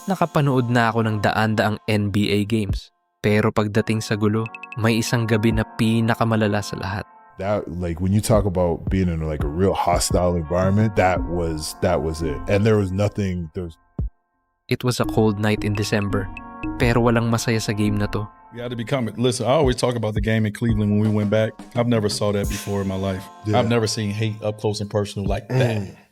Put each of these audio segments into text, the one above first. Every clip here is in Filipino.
Nakapanood na ako ng daan-daang NBA games. Pero pagdating sa gulo, may isang gabi na pinakamalala sa lahat. That, like, when you talk about being in like a real hostile environment, that was it. And there was nothing. It was a cold night in December. Pero walang masaya sa game na to. You had to become it. Listen, I always talk about the game in Cleveland when we went back. I've never saw that before in my life. Yeah. I've never seen hate up close and personal like that.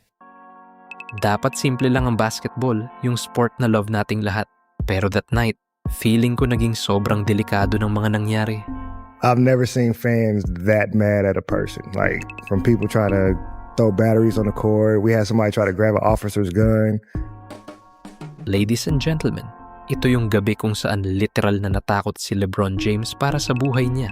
Dapat simple lang ang basketball, yung sport na love nating lahat. Pero that night, feeling ko naging sobrang delikado ng mga nangyari. I've never seen fans that mad at a person. Like, from people trying to throw batteries on the court. We had somebody try to grab an officer's gun. Ladies and gentlemen, ito yung gabi kung saan literal na natakot si LeBron James para sa buhay niya.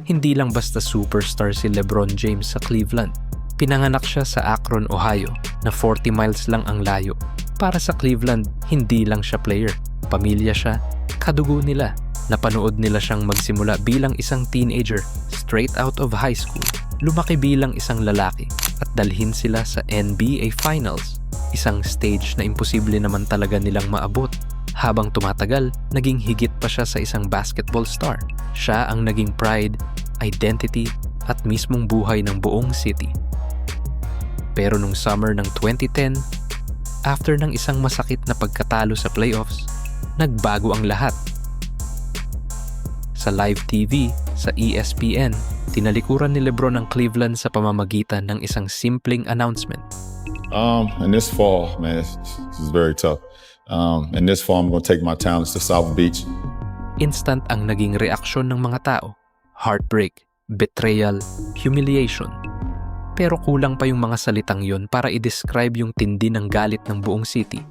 Hindi lang basta superstar si LeBron James sa Cleveland. Pinanganak siya sa Akron, Ohio, na 40 miles lang ang layo. Para sa Cleveland, hindi lang siya player. Pamilya siya, kadugo nila. Napanood nila siyang magsimula bilang isang teenager, straight out of high school. Lumaki bilang isang lalaki at dalhin sila sa NBA Finals, isang stage na imposible naman talaga nilang maabot. Habang tumatagal, naging higit pa siya sa isang basketball star. Siya ang naging pride, identity, at mismong buhay ng buong city. Pero nung summer ng 2010, after ng isang masakit na pagkatalo sa playoffs, nagbago ang lahat. Sa live TV, sa ESPN, tinalikuran ni LeBron ang Cleveland sa pamamagitan ng isang simpleng announcement. And this fall, man, this is very tough. And this fall, I'm going to take my talents to South Beach. Instant ang naging reaksyon ng mga tao. Heartbreak, betrayal, humiliation. Pero kulang pa yung mga salitang yon para i-describe yung tindi ng galit ng buong city.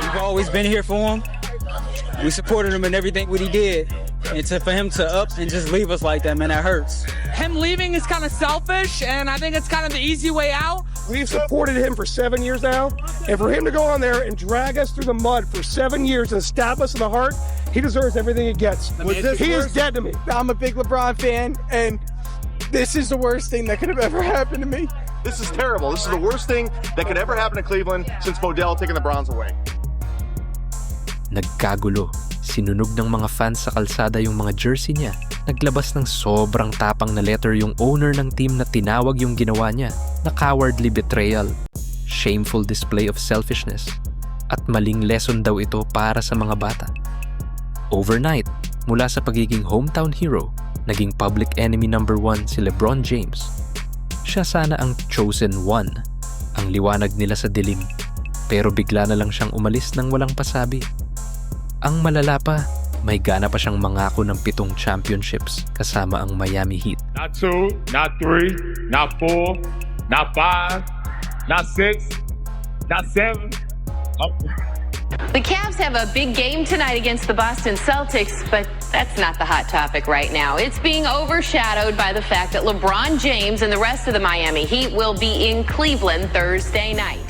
We've always been here for him. We supported him in everything what he did. And for him to up and just leave us like that, man, that hurts. Him leaving is kind of selfish, and I think it's kind of the easy way out. We've supported him for 7 years now, and for him to go on there and drag us through the mud for 7 years and stab us in the heart, he deserves everything he gets. He is dead to me. I'm a big LeBron fan, and this is the worst thing that could have ever happened to me. This is terrible. This is the worst thing that could ever happen to Cleveland since Modell taking the Browns away. Nagkagulo. Sinunog ng mga fans sa kalsada yung mga jersey niya. Naglabas ng sobrang tapang na letter yung owner ng team na tinawag yung ginawa niya na cowardly betrayal, shameful display of selfishness, at maling lesson daw ito para sa mga bata. Overnight, mula sa pagiging hometown hero, naging public enemy number 1 si LeBron James. Siya sana ang chosen one, ang liwanag nila sa dilim, pero bigla na lang siyang umalis nang walang pasabi. Ang malala pa, may gana pa siyang mangako ng 7 championships kasama ang Miami Heat. Not 2, not 3, not 4, not 5, not 6, not 7. The Cavs have a big game tonight against the Boston Celtics, but that's not the hot topic right now. It's being overshadowed by the fact that LeBron James and the rest of the Miami Heat will be in Cleveland Thursday night.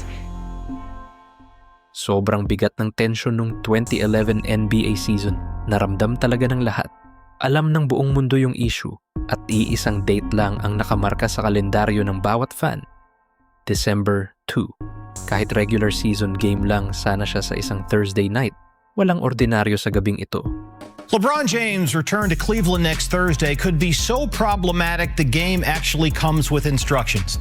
Sobrang bigat ng tensyon nung 2011 NBA season. Naramdam talaga ng lahat. Alam ng buong mundo yung issue at iisang date lang ang nakamarka sa kalendaryo ng bawat fan. December 2. Kahit regular season game lang sana siya sa isang Thursday night, walang ordinaryo sa gabing ito. LeBron James' return to Cleveland next Thursday could be so problematic the game actually comes with instructions.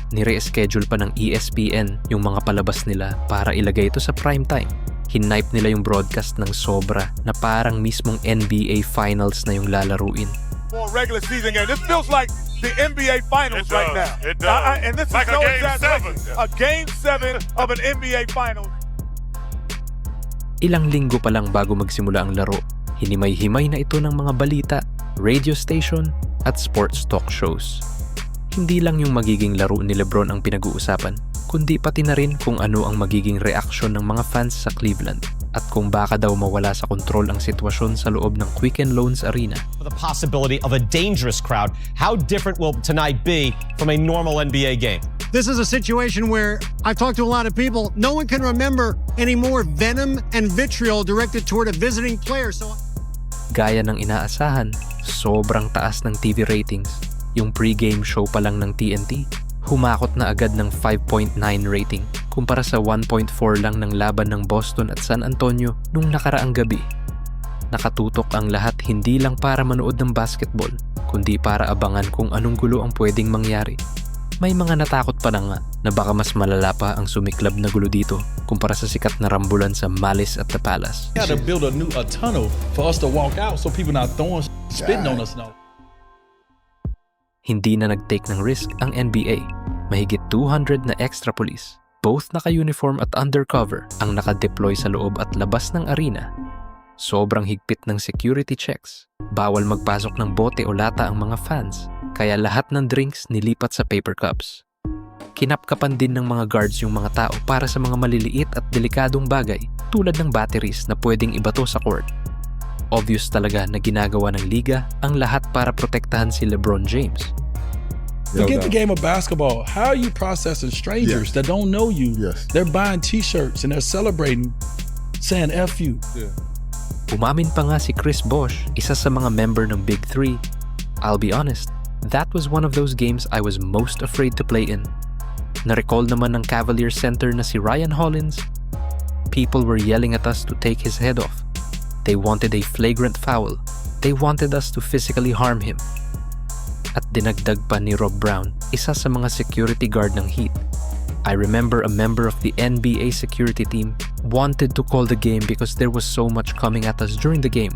Nire-schedule pa ng ESPN yung mga palabas nila para ilagay ito sa primetime. Hinipe nila yung broadcast ng sobra na parang mismong NBA Finals na yung lalaruin. For a regular season game, this feels like the NBA Finals right now. It does. And this like is no a Game 7. A Game 7 of an NBA Finals. Ilang linggo pa lang bago magsimula ang laro, hinimay-himay na ito ng mga balita, radio station, at sports talk shows. Hindi lang yung magiging laro ni LeBron ang pinag-uusapan, kundi pati na rin kung ano ang magiging reaksyon ng mga fans sa Cleveland at kung baka daw mawala sa kontrol ang sitwasyon sa loob ng Quicken Loans Arena. The possibility of a dangerous crowd. How different will tonight be from a normal NBA game? This is a situation where I've talked to a lot of people. No one can remember any more venom and vitriol directed toward a visiting player. gaya ng inaasahan, sobrang taas ng TV ratings. Yung pre-game show pa lang ng TNT, humakot na agad ng 5.9 rating kumpara sa 1.4 lang ng laban ng Boston at San Antonio nung nakaraang gabi. Nakatutok ang lahat hindi lang para manood ng basketball, kundi para abangan kung anong gulo ang pwedeng mangyari. May mga natakot pa na nga na baka mas malala pa ang sumiklab na gulo dito kumpara sa sikat na rambulan sa Malice at the Palace. We had to build a tunnel for us to walk out so people not throwing spitting on us now. Hindi na nag-take ng risk ang NBA. Mahigit 200 na extra police, both naka-uniform at undercover, ang naka-deploy sa loob at labas ng arena. Sobrang higpit ng security checks. Bawal magpasok ng bote o lata ang mga fans, kaya lahat ng drinks nilipat sa paper cups. Kinapkapan din ng mga guards yung mga tao para sa mga maliliit at delikadong bagay tulad ng batteries na pwedeng ibato sa court. Obvious talaga na ginagawa ng liga ang lahat para protektahan si LeBron James. Forget the game of basketball. How are you processing strangers that don't know you? They're buying t-shirts and they're celebrating, saying F you. Umamin pa nga si Chris Bosh, isa sa mga member ng Big Three. I'll be honest, that was one of those games I was most afraid to play in. Na-recall naman ng Cavaliers center na si Ryan Hollins. People were yelling at us to take his head off. They wanted a flagrant foul. They wanted us to physically harm him. At dinagdag pa ni Rob Brown, isa sa mga security guard ng Heat. I remember a member of the NBA security team wanted to call the game because there was so much coming at us during the game,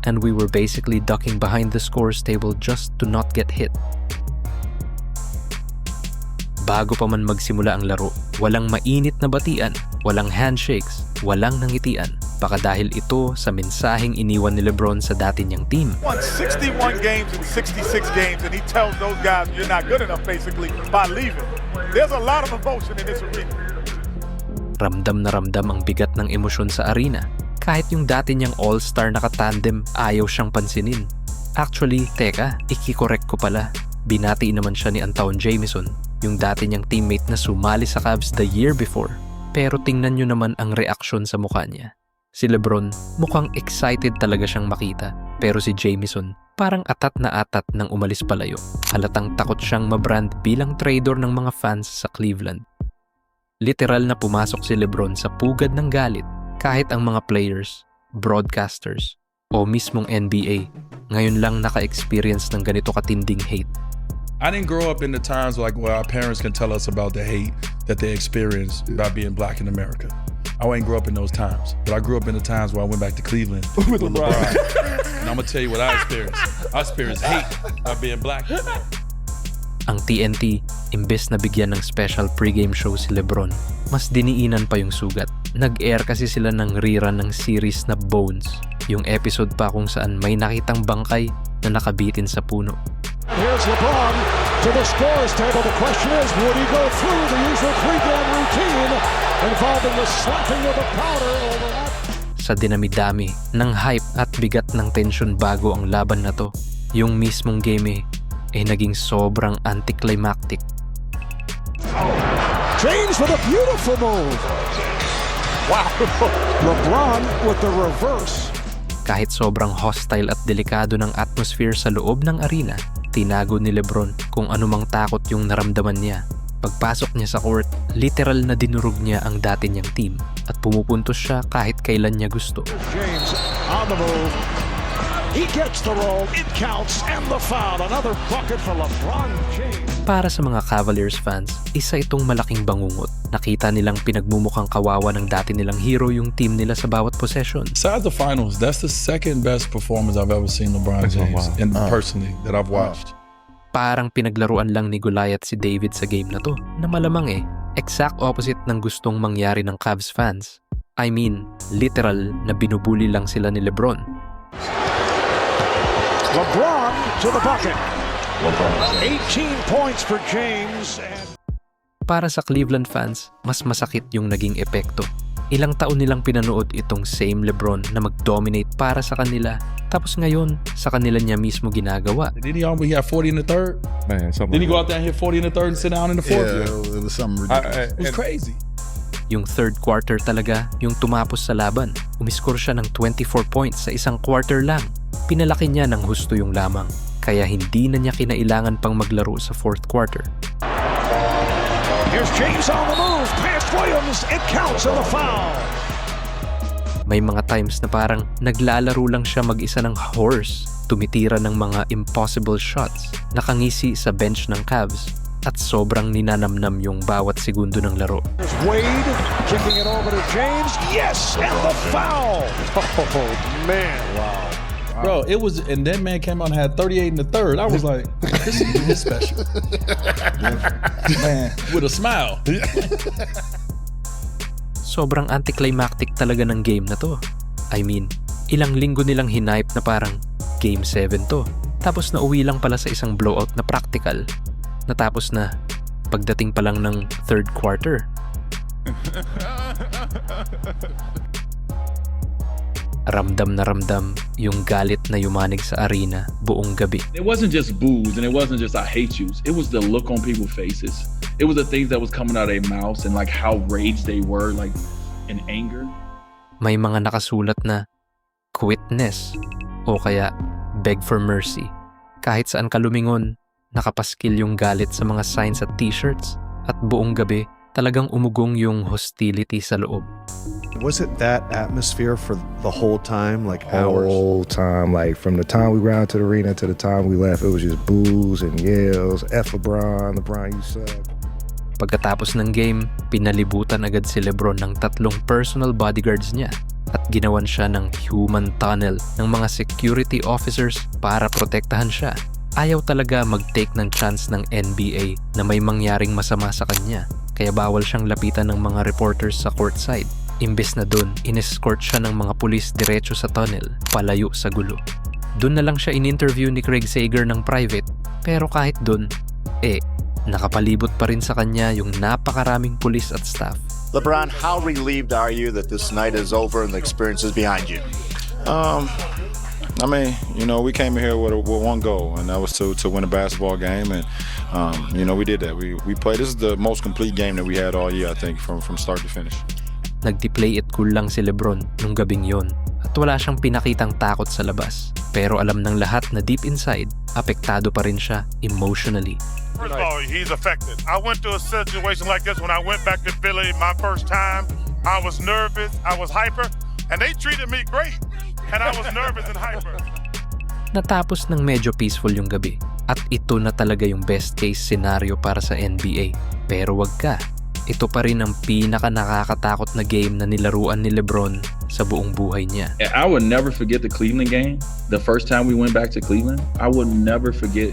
and we were basically ducking behind the scores table just to not get hit. Bago pa man magsimula ang laro, walang mainit na batian, walang handshakes, walang nangitian. Baka dahil ito sa mensaheng iniwan ni LeBron sa dati niyang team. Won 61 games in 66 games and he tells those guys you're not good enough basically by leaving. There's a lot of emotion in this arena. Ramdam na ramdam ang bigat ng emosyon sa arena. Kahit yung dati niyang all-star nakatandem, ayaw siyang pansinin. Actually, teka, ikikorek ko pala. Binati naman siya ni Antawn Jamison, yung dati niyang teammate na sumali sa Cavs the year before. Pero tingnan nyo naman ang reaksyon sa mukha niya. Si LeBron, mukhang excited talaga siyang makita. Pero si Jamison, parang atat na atat nang umalis palayo. Halatang takot siyang mabrand bilang traitor ng mga fans sa Cleveland. Literal na pumasok si LeBron sa pugad ng galit kahit ang mga players, broadcasters, o mismong NBA ngayon lang naka-experience ng ganito katinding hate. I didn't grow up in the times like where our parents can tell us about the hate that they experienced by being black in America. I didn't grow up in those times, but I grew up in the times where I went back to Cleveland with LeBron. And I'm gonna tell you what I experienced. I experienced hate by being black. Ang TNT, imbes na bigyan ng special pregame show si LeBron, mas diniinan pa yung sugat. Nag-air kasi sila ng rerun ng series na Bones, yung episode pa kung saan may nakitang bangkay na nakabitin sa puno. Here's LeBron to the scores table. The question is, would he go through the usual pregame routine involving the slapping of the powder over that? Sa dinami-dami ng hype at bigat ng tensyon bago ang laban na to, yung mismong game ay naging sobrang anticlimactic. James with a beautiful move. Wow. LeBron with the reverse. Kahit sobrang hostile at delikado ng atmosphere sa loob ng arena, tinago ni LeBron kung anumang takot yung naramdaman niya. Pagpasok niya sa court, literal na dinurog niya ang dati niyang team at pumupuntos siya kahit kailan niya gusto. James on the move. He gets the roll, it counts, and the foul. Another bucket for LeBron James. Para sa mga Cavaliers fans, isa itong malaking bangungot. Nakita nilang pinagmumukhang kawawa ng dati nilang hero yung team nila sa bawat possession. Besides the finals, that's the second best performance I've ever seen LeBron James and personally that I've watched. Parang pinaglaruan lang ni Goliath si David sa game na to, na malamang exact opposite ng gustong mangyari ng Cavs fans. I mean, literal na binubuli lang sila ni LeBron. LeBron to the bucket. 18 points for James. Para sa Cleveland fans, mas masakit yung naging epekto. Ilang taon nilang pinanood itong same LeBron na mag-dominate para sa kanila. Tapos ngayon, sa kanila niya mismo ginagawa. Didn't he have 40 in the third? Man, Didn't he go out there and hit 40 in the third and sit down in the fourth? Yeah, it was something ridiculous. It was crazy. Yung third quarter talaga, yung tumapos sa laban. Umiskor siya ng 24 points sa isang quarter lang. Pinalaki niya ng husto yung lamang, kaya hindi na niya kinailangan pang maglaro sa fourth quarter. Here's James on the move, past Williams, it counts on the foul. May mga times na parang naglalaro lang siya mag-isa ng horse, tumitira ng mga impossible shots, nakangisi sa bench ng Cavs, at sobrang ninanamnam yung bawat segundo ng laro. There's Wade kicking it over to James. Yes, and the foul. Oh man, wow. Bro, it was, and that man came out and had 38 in the third. I was like, this is special. Man, with a smile. Sobrang anticlimactic talaga ng game na to. I mean, ilang linggo nilang hinype na parang Game 7 to. Tapos nauwi lang pala sa isang blowout na practical. Natapos na pagdating pa lang ng third quarter. Ramdam na ramdam yung galit na yumanig sa arena buong gabi. It wasn't just boos and it wasn't just I hate yous. It was the look on people's faces. It was the things that was coming out of their mouths and like how raged they were, like in anger. May mga nakasulat na quitness o kaya beg for mercy. Kahit saan ka lumingon, nakapaskil yung galit sa mga signs at t-shirts at buong gabi talagang umugong yung hostility sa loob. Was it that atmosphere for the whole time, like hours? Whole time, like from the time we ran to the arena to the time we left, it was just boos and yells, F LeBron, LeBron you suck. Pagkatapos ng game, pinalibutan agad si LeBron ng 3 personal bodyguards niya at ginawan siya ng human tunnel ng mga security officers para protektahan siya. Ayaw talaga mag-take ng chance ng NBA na may mangyaring masama sa kanya, kaya bawal siyang lapitan ng mga reporters sa courtside. Imbes na dun, in-escort siya ng mga pulis diretso sa tunnel, palayo sa gulo. Dun na lang siya in-interview ni Craig Sager ng private, pero kahit dun, nakapalibot pa rin sa kanya yung napakaraming pulis at staff. LeBron, how relieved are you that this night is over and the experience is behind you? I mean, you know, we came here with one goal, and that was to win a basketball game, and you know, we did that. We played. This is the most complete game that we had all year, I think, from start to finish. Nagdi-play it cool lang si LeBron nung gabing yon at wala siyang pinakitang takot sa labas. Pero alam ng lahat na deep inside, apektado pa rin siya emotionally. First of all, he's affected. I went through a situation like this when I went back to Philly my first time. I was nervous, I was hyper, and they treated me great. And I was nervous and hyper. Natapos ng medyo peaceful yung gabi at ito na talaga yung best case scenario para sa NBA. Pero wag ka, ito pa rin ang pinaka nakakatakot na game na nilaruan ni LeBron sa buong buhay niya. I would never forget the Cleveland game. The first time we went back to Cleveland, I would never forget.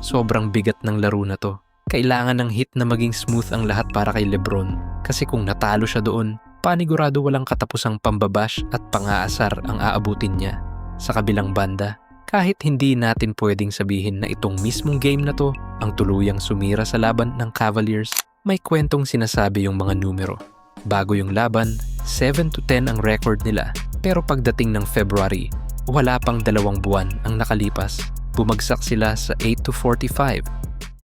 Sobrang bigat ng laro na to. Kailangan ng hit na maging smooth ang lahat para kay LeBron. Kasi kung natalo siya doon, panigurado walang katapusang pambabash at pang-aasar ang aabutin niya. Sa kabilang banda, kahit hindi natin pwedeng sabihin na itong mismong game na to ang tuluyang sumira sa laban ng Cavaliers, may kwentong sinasabi yung mga numero. Bago yung laban, 7-10 ang record nila. Pero pagdating ng February, wala pang 2 buwan ang nakalipas. Bumagsak sila sa 8-45